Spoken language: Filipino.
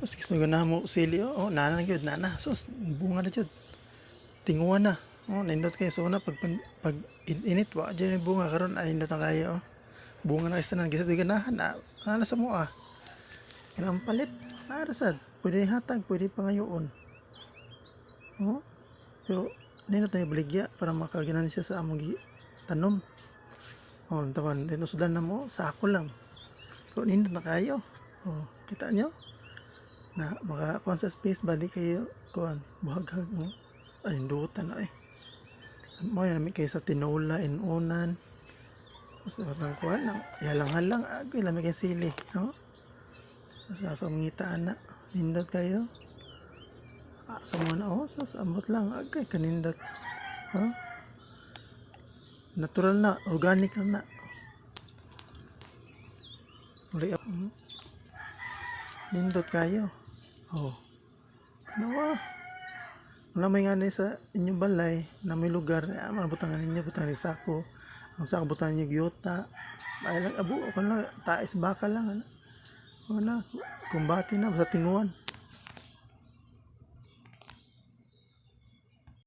Sus gusto na mo sili oh, nana na gyud nana. Sus bunga na jud. Tinguan na. Oh, nindot kayo so na pag init wa dyan yung bunga karon nindot na kayo oh. Bunga na isa na gisa ganahan na. Ano sa mo ah. Kinang palit. Narasad. Pwede hatag, pwede pangayoon. Oh. Pero nindot na yung baligya para makaginan siya sa among tanom. Oh, tawan dito sudan na mo sako lang. Pero nindot na kayo. Oh, kita nyo? Na makakuha sa space balik kayo kuan buhaghag mo. Ay, nindutan na eh. Mo na kay sa tinola inunan. Tapos matang kuan nang halang-halang agay lamig kay sili, no? Sa mangita na nindot kayo. Sa mo na oh, sa ambot lang agay kanindot. Huh? Natural na, organic na. Uli up. Nindot kayo. Oh. Ano ba? Wala may nga sa inyong balay na may lugar na mabutangan ninyo, butangan ni sako. Ang sako butangan niyo giyota. Ay lang abo, kung lang, tais baka lang. Ano? Wala, kumbati na, basta tinguan.